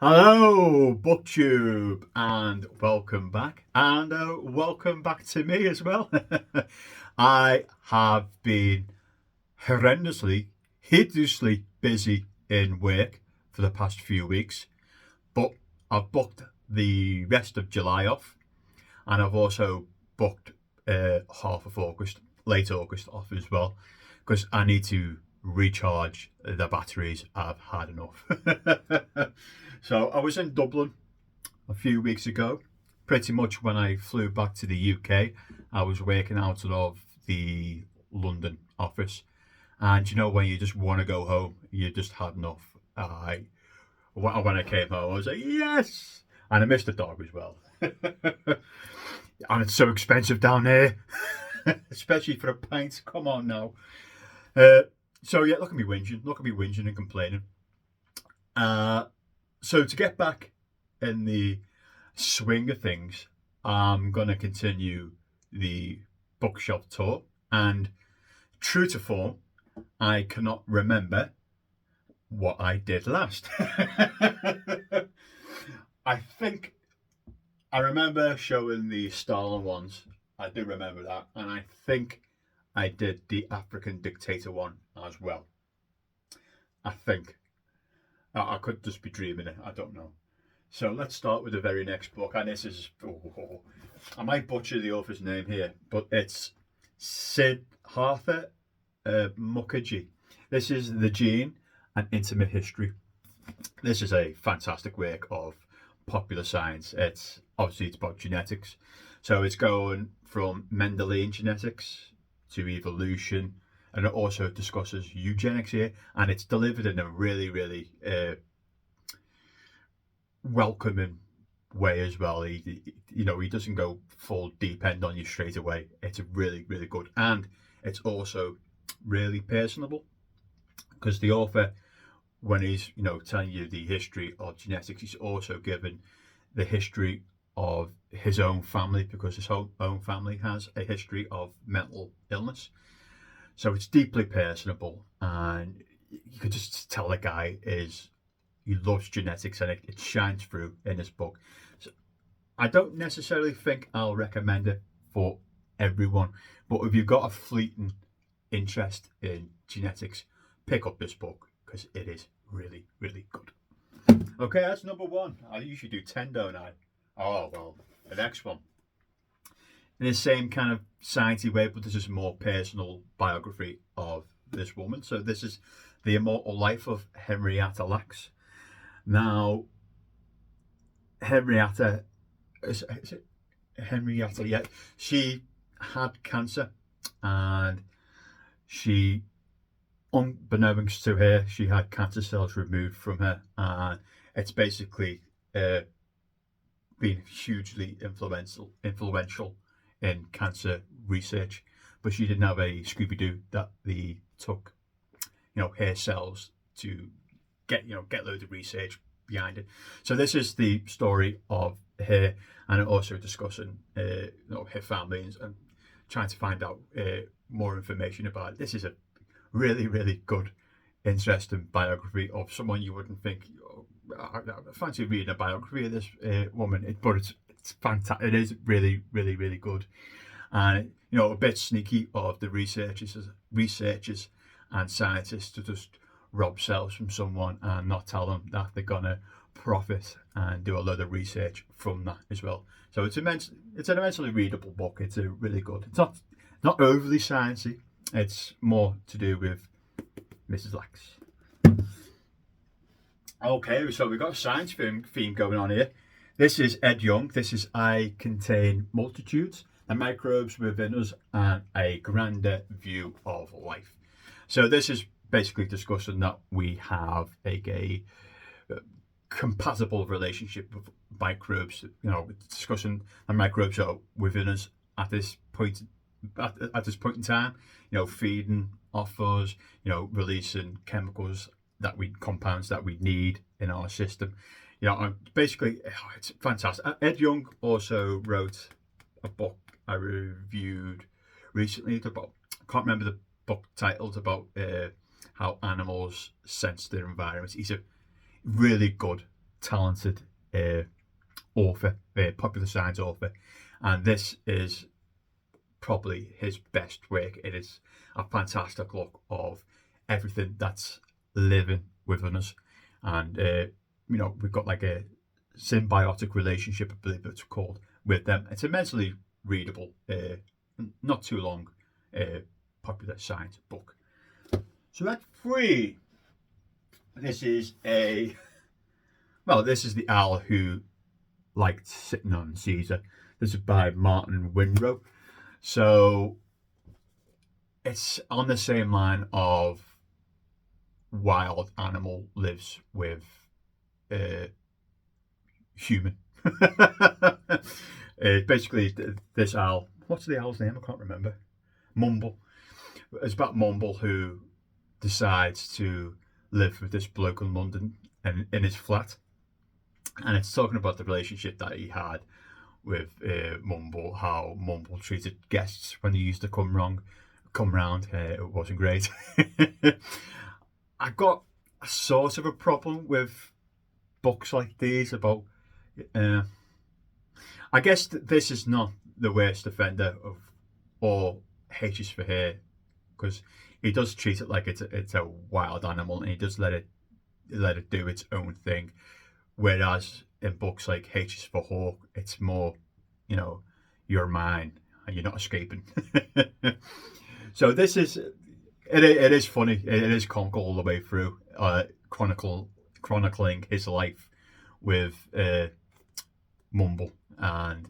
Hello, BookTube, and welcome back. And welcome back to me as well. I have been horrendously, hideously busy in work for the past few weeks, but I've booked the rest of July off, and I've also booked half of August, late August off as well, because I need to recharge the batteries. I've had enough. So I was in Dublin a few weeks ago. Pretty much when I flew back to the UK, I was working out of the London office. And you know, when you just want to go home, you just had enough. When I came home, I was like, yes! And I missed the dog as well. And it's so expensive down there, especially for a pint. Come on now. So yeah, look at me whinging and complaining. So to get back in the swing of things, I'm gonna continue the bookshelf tour, and true to form, I cannot remember what I did last. I think I remember showing the Stalin ones. I do remember that, and I think I did the African dictator one as well. I think I could just be dreaming it. I don't know. So let's start with the very next book, and this is I might butcher the author's name here, but it's Siddhartha Mukherjee. This is The Gene and Intimate History. This is a fantastic work of popular science. It's about genetics, so it's going from Mendelian genetics to evolution, and it also discusses eugenics here, and it's delivered in a really welcoming way as well. He doesn't go full deep end on you straight away. It's really good, and it's also really personable, because the author, when he's telling you the history of genetics, he's also given the history of his own family, because his own family has a history of mental illness. So it's deeply personable, and you could just tell the guy he loves genetics, and it shines through in his book. So I don't necessarily think I'll recommend it for everyone, but if you've got a fleeting interest in genetics, pick up this book, because it is really good. Okay, that's number one. I usually do 10, don't I? Oh, well, the next one. In the same kind of sciencey way, but this is more personal biography of this woman. So this is The Immortal Life of Henrietta Lacks. Now, Henrietta, is it Henrietta? Yeah, she had cancer, and she, unbeknownst to her, she had cancer cells removed from her, and it's basically been hugely influential in cancer research. But she didn't have a Scooby Doo that they took, hair cells to get loads of research behind it. So this is the story of her, and also discussing her family, and trying to find out more information about it. This is a really good, interesting biography of someone you wouldn't think. I fancy reading a biography of this woman, but it's fantastic. It is really good, and a bit sneaky of the researchers and scientists to just rob cells from someone and not tell them that they're gonna profit and do a lot of research from that as well. So it's an immensely readable book. It's a really good. It's not overly sciencey. It's more to do with Mrs. Lacks. Okay, so we've got a science theme going on here. This is Ed Yong. This is I Contain Multitudes, the microbes within us, and a grander view of life. So this is basically discussing that we have a compatible relationship with microbes. Discussing the microbes are within us at this point in time. Feeding off us. Releasing compounds that we need in our system. Basically, it's fantastic. Ed Yong also wrote a book I reviewed recently about. I can't remember the book titled, about how animals sense their environments. He's a really good talented author, popular science author, and this is probably his best work. It is a fantastic look of everything that's living within us, and we've got like a symbiotic relationship, I believe it's called, with them. It's immensely readable, not too long, popular science book. So at 3, this is the Owl Who Liked Sitting on Caesar. This is by Martin Winrow. So it's on the same line of wild animal lives with human. Basically, this owl, what's the owl's name? I can't remember. Mumble. It's about Mumble, who decides to live with this bloke in London and in his flat. And it's talking about the relationship that he had with Mumble, how Mumble treated guests when they used to come round. It wasn't great. I got a sort of a problem with books like these about. I guess this is not the worst offender of all H is for Here, because he does treat it like it's a wild animal, and he does let it do its own thing. Whereas in books like H is for Hawk, it's more, you're mine and you're not escaping. So this is, it is funny. It is comical all the way through, chronicling his life with Mumble, and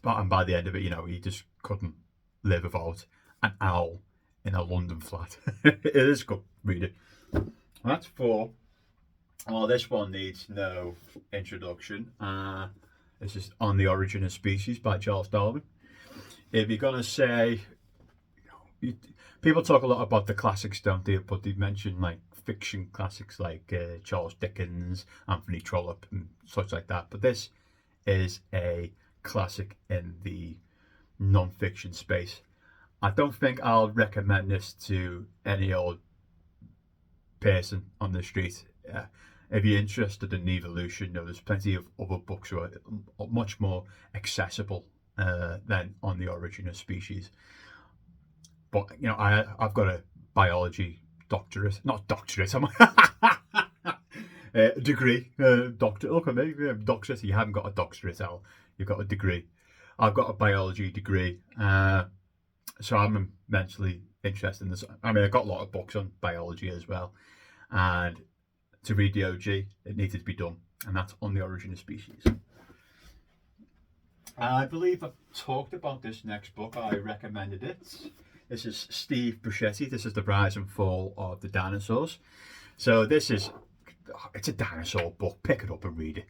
by the end of it, he just couldn't live without an owl in a London flat. It is good reading. That's 4. Oh, this one needs no introduction. This is On the Origin of Species by Charles Darwin. If you're going to say, people talk a lot about the classics, don't they? But they mention like fiction classics like Charles Dickens, Anthony Trollope, and such like that. But this is a classic in the non-fiction space. I don't think I'll recommend this to any old person on the street. If you're interested in evolution, there's plenty of other books that are much more accessible than On the Origin of Species. But I've got a biology doctorate, not doctorate, degree, doctor. Look at me, doctorate. You haven't got a doctorate, Al. You've got a degree. I've got a biology degree, so I'm immensely interested in this. I mean, I've got a lot of books on biology as well, and to read the OG, it needed to be done, and that's On the Origin of Species. I believe I've talked about this next book. I recommended it. This is Steve Buscemi. This is The Rise and Fall of the Dinosaurs. So it's a dinosaur book. Pick it up and read it.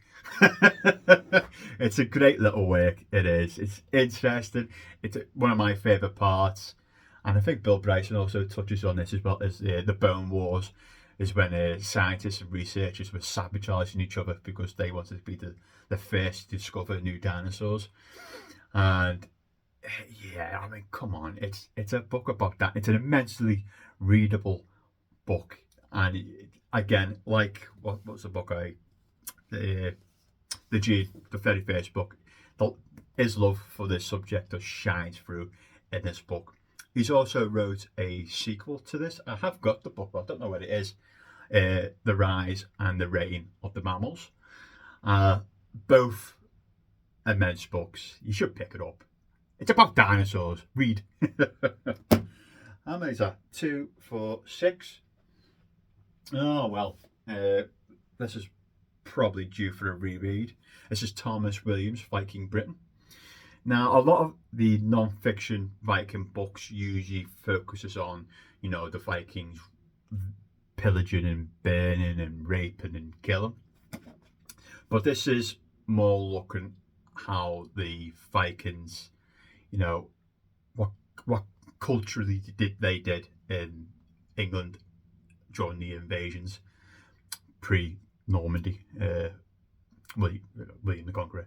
It's a great little work. It is. It's interesting. It's one of my favourite parts. And I think Bill Bryson also touches on this as well, as the Bone Wars, is when scientists and researchers were sabotaging each other because they wanted to be the first to discover new dinosaurs. And yeah, I mean, come on, it's a book about that. It's an immensely readable book, and again, like what's the book the very first book, his love for this subject just shines through in this book. He's also wrote a sequel to this. I have got the book, but I don't know what it is. The Rise and the Reign of the Mammals. Both immense books. You should pick it up. It's about dinosaurs. Read. How many is that? 2, 4, 6. Oh, well. This is probably due for a reread. This is Thomas Williams, Viking Britain. Now, a lot of the non-fiction Viking books usually focuses on, the Vikings pillaging and burning and raping and killing. But this is more looking how the Vikings, what culturally they did in England during the invasions pre-Normandy, William the Conqueror.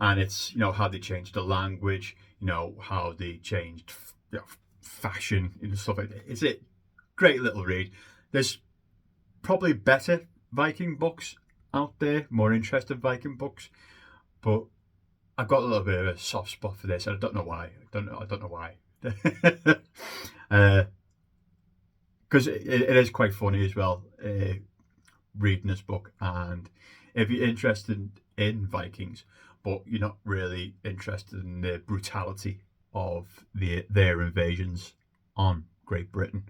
And it's, how they changed the language, how they changed fashion and stuff like that. It's a great little read. There's probably better Viking books out there, more interested in Viking books, but I've got a little bit of a soft spot for this. I don't know why. I don't know why. Because it is quite funny as well, reading this book. And if you're interested in Vikings, but you're not really interested in the brutality of their invasions on Great Britain,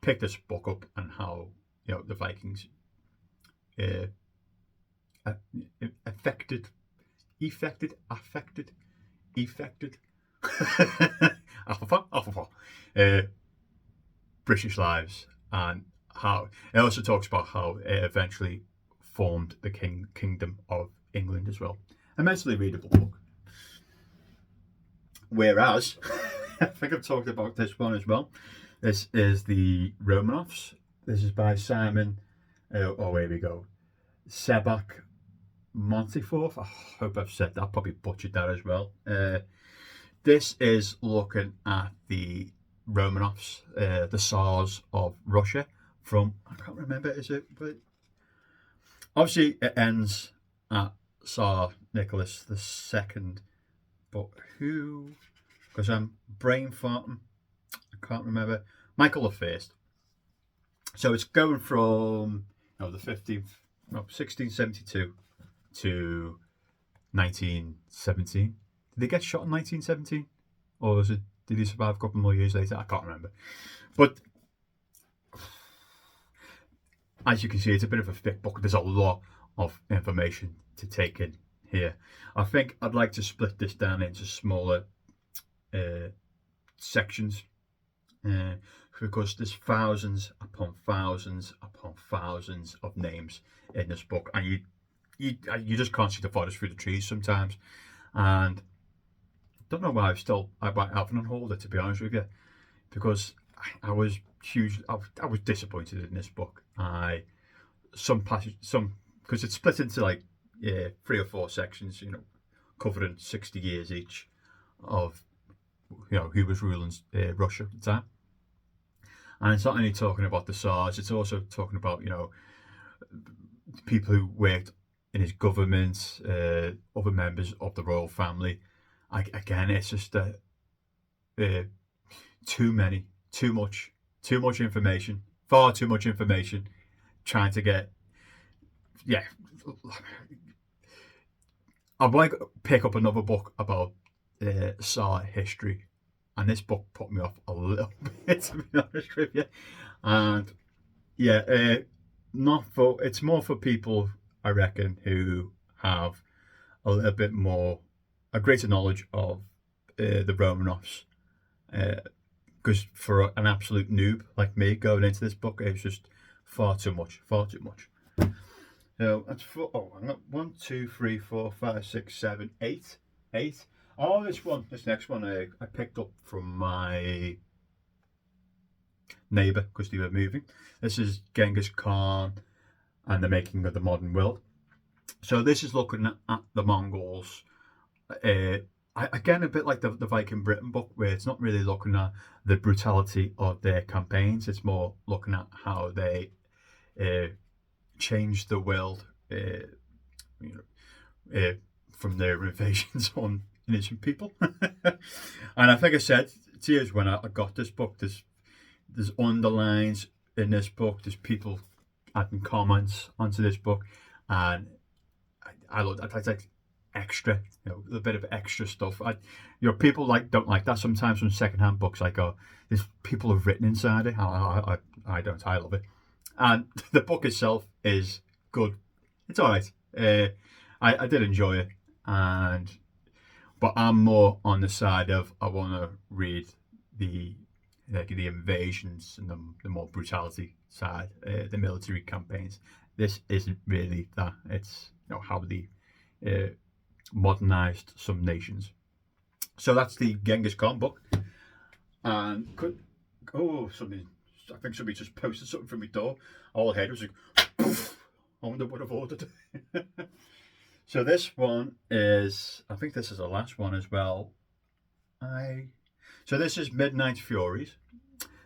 pick this book up and how the Vikings uh, affected, uh, British lives, and how it also talks about how it eventually formed the kingdom of England as well. Immensely readable book. Whereas, I think I've talked about this one as well. This is the Romanovs. This is by Simon. Here we go. Sebak Monteforth. I hope I've said that. Probably butchered that as well. This is looking at the Romanovs, the Tsars of Russia. From, I can't remember, is it? But obviously, it ends at Tsar Nicholas II. But who? Because I'm brain farting. I can't remember. Michael I. So it's going from the 1672 to 1917. Did they get shot in 1917, or did he survive a couple more years later? I can't remember. But as you can see, it's a bit of a thick book. There's a lot of information to take in here. I think I'd like to split this down into smaller sections, because there's thousands upon thousands upon thousands of names in this book, and you just can't see the forest through the trees sometimes. And I don't know why I haven't unhauled it, to be honest with you, because I was disappointed in this book. Because it's split into like 3 or 4 sections, covering 60 years each of who was ruling Russia at the time. And it's not only talking about the Tsars, it's also talking about people who worked in his government, other members of the royal family. Again, it's just too much information, far too much information, trying to get, I'd like to pick up another book about Tsar history, and this book put me off a little bit, to be honest with you. And it's more for people, I reckon, who have a greater knowledge of the Romanovs. Because for an absolute noob like me going into this book, it's just far too much. So that's I got 1, 2, 3, 4, 5, 6, 7, 8. Oh, this next one I picked up from my neighbour because they were moving. This is Genghis Khan and the Making of the Modern World. So this is looking at the Mongols. Again, a bit like the Viking Britain book, where it's not really looking at the brutality of their campaigns. It's more looking at how they changed the world, from their invasions on innocent people. And I think I said to you when I got this book, there's underlines in this book. There's people adding comments onto this book, and I love that. It's like extra, a bit of extra stuff. People don't like that sometimes from secondhand books. There's people have written inside it. I don't. I love it, and the book itself is good. It's all right. I did enjoy it, but I'm more on the side of I want to read the invasions and the more brutality side, the military campaigns. This isn't really that. It's how they modernized some nations. So that's the Genghis Khan book. And I think somebody just posted something from my door. All I heard was like, poof. I wonder what I've ordered. So this one is, I think this is the last one as well. So this is Midnight Furies.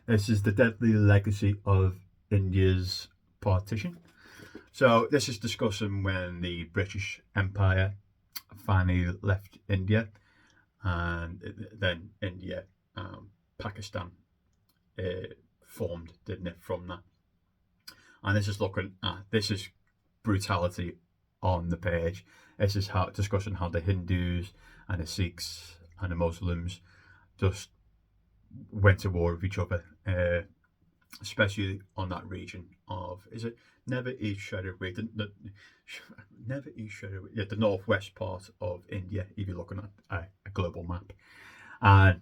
This is the deadly legacy of India's partition. So this is discussing when the British Empire finally left India, and then India, Pakistan formed, didn't it, from that? And this is looking at, this is brutality on the page. This is how discussing how the Hindus and the Sikhs and the Muslims just went to war with each other, especially on that region of, is it Never East Shredder, Never East Shredder, yeah, the northwest part of India, if you're looking at a global map. And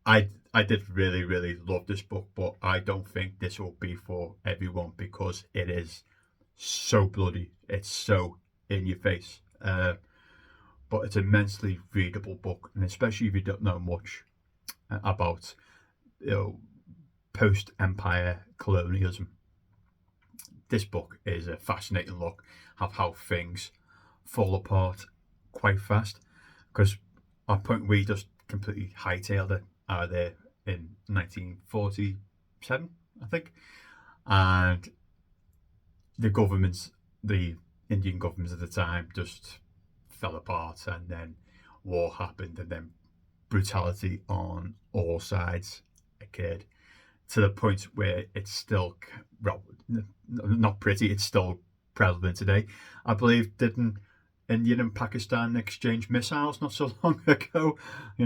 I did really love this book, but I don't think this will be for everyone because it is so bloody. It's so in your face. But it's an immensely readable book, and especially if you don't know much about, post-empire colonialism. This book is a fascinating look at how things fall apart quite fast. Because at a point we just completely hightailed it out of there in 1947, I think, and the Indian governments at the time just fell apart, and then war happened, and then brutality on all sides occurred to the point where it's still, well, not pretty, it's still prevalent today. I believe, didn't India and Pakistan exchange missiles not so long ago? We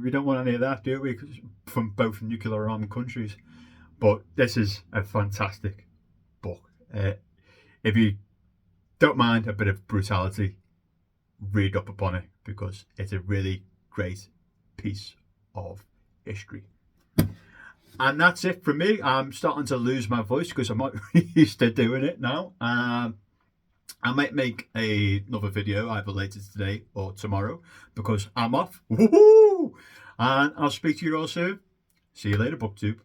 don't want any of that, do we? From both nuclear armed countries. But this is a fantastic book. If you don't mind a bit of brutality, read up upon it because it's a really great piece of history. And that's it from me. I'm starting to lose my voice because I'm not used to doing it now. I might make another video either later today or tomorrow because I'm off. Woohoo! And I'll speak to you all soon. See you later, BookTube.